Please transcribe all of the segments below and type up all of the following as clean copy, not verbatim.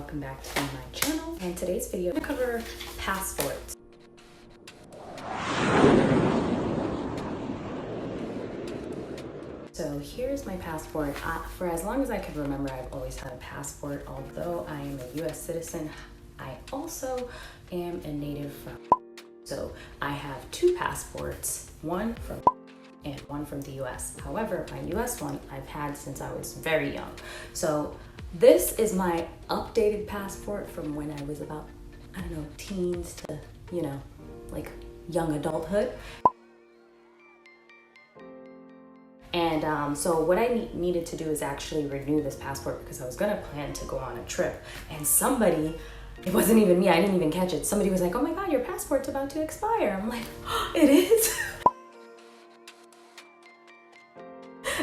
welcome back to my channel. And today's video, I'm gonna cover passports. So here's my passport. For as long as I can remember, I've always had a passport. Although I am a US citizen, I also am a native from. So I have two passports, one from and one from the US. However, my US one I've had since I was very young. So this is my updated passport from when I was about, I don't know, teens to, like young adulthood. And so what I needed to do is actually renew this passport because I was gonna plan to go on a trip. And somebody, it wasn't even me, I didn't even catch it. Somebody was like, oh my God, your passport's about to expire. I'm like, oh, it is?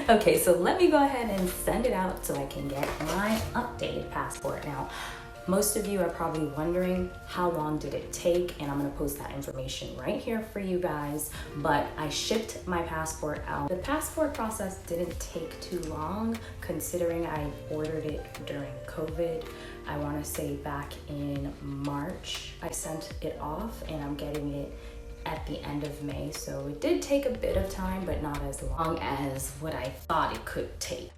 Okay, so let me go ahead and send it out so I can get my updated passport. Now, most of you are probably wondering how long did it take, and I'm gonna post that information right here for you guys, but I shipped my passport out. The passport process didn't take too long considering I ordered it during COVID. I wanna say back in March, I sent it off and I'm getting it at the end of May. So it did take a bit of time, but not as long as what I thought it could take.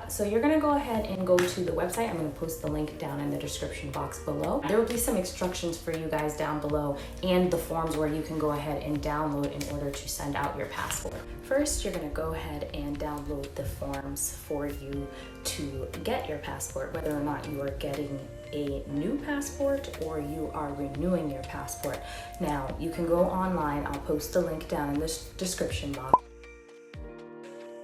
So you're gonna go ahead and go to the website. I'm gonna post the link down in the description box below. There will be some instructions for you guys down below and the forms where you can go ahead and download in order to send out your passport. First, you're gonna go ahead and download the forms for you to get your passport, whether or not you are getting a new passport or you are renewing your passport. Now, you can go online. I'll post the link down in the description box.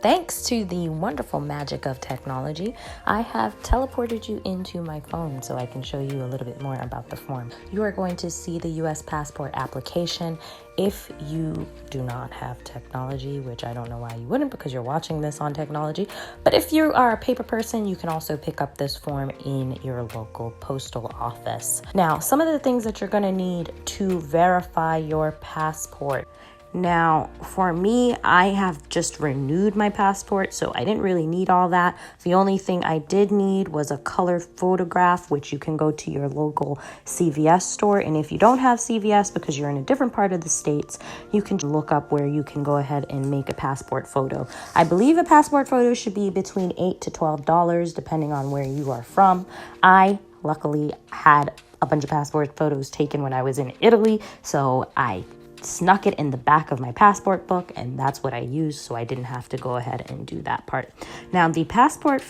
Thanks to the wonderful magic of technology, I have teleported you into my phone so I can show you a little bit more about the form. You are going to see the US passport application. If you do not have technology, which I don't know why you wouldn't because you're watching this on technology, but if you are a paper person, you can also pick up this form in your local postal office. Now, some of the things that you're gonna need to verify your passport. Now, for me, I have just renewed my passport, so I didn't really need all that. The only thing I did need was a color photograph, which you can go to your local CVS store. And if you don't have CVS because you're in a different part of the States, you can look up where you can go ahead and make a passport photo. I believe a passport photo should be between $8 to $12, depending on where you are from. I luckily had a bunch of passport photos taken when I was in Italy, so I snuck it in the back of my passport book, and that's what I used, so I didn't have to go ahead and do that part. Now, the passport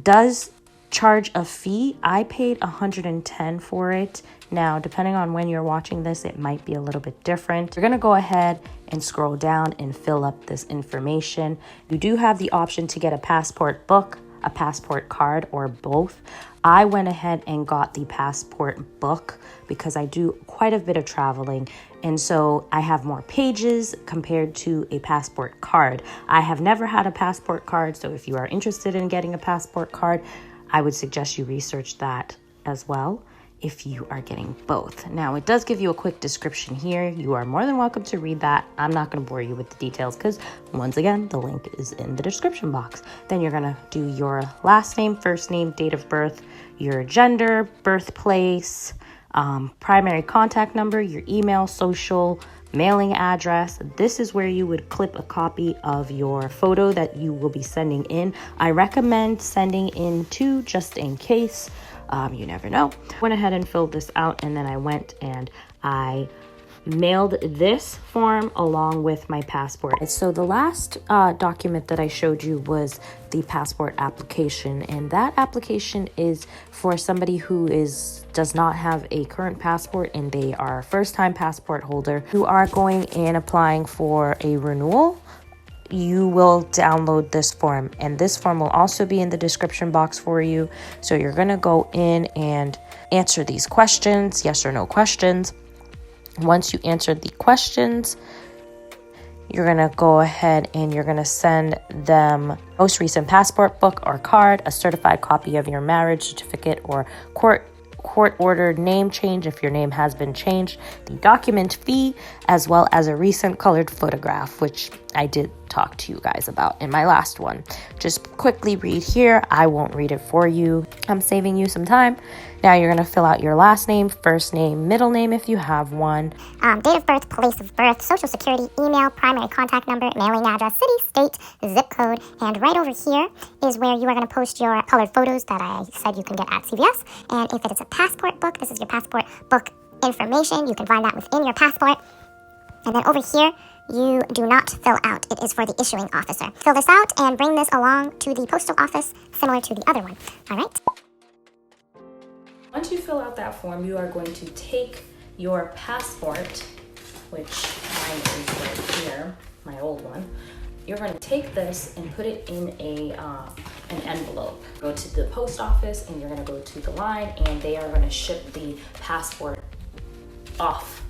does charge a fee. I paid $110 for it. Now, depending on when you're watching this, it might be a little bit different. You're gonna go ahead and scroll down and fill up this information. You do have the option to get a passport book, a passport card, or both. I went ahead and got the passport book because I do quite a bit of traveling, and so I have more pages compared to a passport card. I have never had a passport card, so if you are interested in getting a passport card, I would suggest you research that as well if you are getting both. Now, it does give you a quick description here. You are more than welcome to read that. I'm not gonna bore you with the details because, once again, the link is in the description box. Then you're gonna do your last name, first name, date of birth, your gender, birthplace, primary contact number, your email, social, mailing address. This is where you would clip a copy of your photo that you will be sending in. I recommend sending in two just in case. You never know. Went ahead and filled this out, and then I went and I mailed this form along with my passport. So the last document that I showed you was the passport application, and that application is for somebody who does not have a current passport and they are a first-time passport holder who are going and applying for a renewal. You will download this form, and this form will also be in the description box for you. So you're gonna go in and answer these questions, yes or no questions. Once you answer the questions, you're gonna go ahead and you're gonna send them most recent passport book or card, a certified copy of your marriage certificate or court-ordered name change if your name has been changed, the document fee, as well as a recent colored photograph, which I did talked to you guys about in my last one. Just quickly read here. I won't read it for you. I'm saving you some time. Now you're going to fill out your last name, first name, middle name if you have one. Date of birth, place of birth, social security, email, primary contact number, mailing address, city, state, zip code. And right over here is where you are going to post your colored photos that I said you can get at CVS. And if it is a passport book, this is your passport book information. You can find that within your passport. And then over here, you do not fill out. It is for the issuing officer. Fill this out and bring this along to the postal office, similar to the other one. All right? Once you fill out that form, you are going to take your passport, which mine is right here, my old one. You're going to take this and put it in an envelope. Go to the post office and you're going to go to the line and they are going to ship the passport off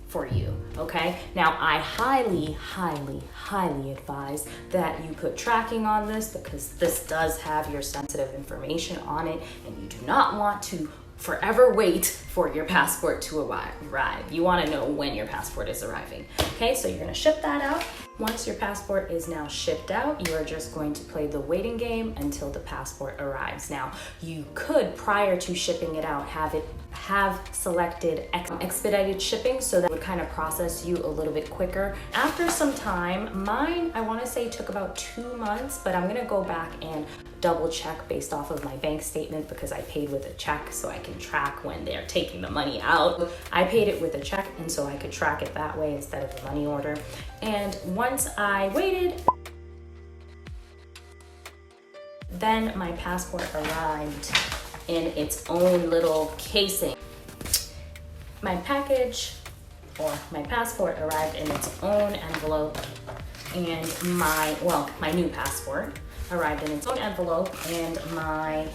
for you, okay? Now, I highly, highly, highly advise that you put tracking on this because this does have your sensitive information on it and you do not want to forever wait for your passport to arrive. You want to know when your passport is arriving. Okay, so you're going to ship that out. Once your passport is now shipped out, you are just going to play the waiting game until the passport arrives. Now, you could, prior to shipping it out, have selected expedited shipping, so that would kind of process you a little bit quicker. After some time, mine, I want to say took about 2 months, but I'm going to go back and double check based off of my bank statement because I paid with a check so I can track when they're taking the money out. I paid it with a check and so I could track it that way instead of a money order. And once I waited, then my passport arrived in its own little casing. My package, or my passport, arrived in its own envelope, and my new passport arrived in its own envelope, and my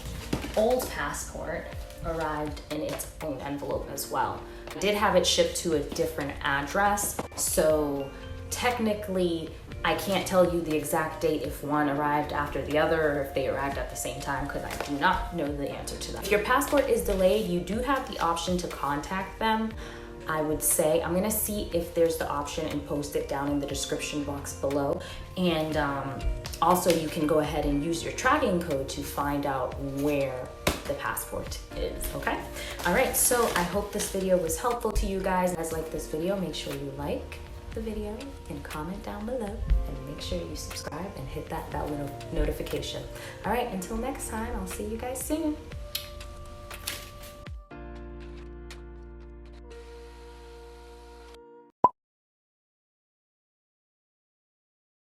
old passport arrived in its own envelope as well. I did have it shipped to a different address, so technically I can't tell you the exact date if one arrived after the other or if they arrived at the same time because I do not know the answer to that. If your passport is delayed, you do have the option to contact them. I would say, I'm gonna see if there's the option and post it down in the description box below. And also you can go ahead and use your tracking code to find out where the passport is, okay? All right, so I hope this video was helpful to you guys. If you guys like this video, make sure you like the video and comment down below, and make sure you subscribe and hit that bell notification. All right, until next time, I'll see you guys soon.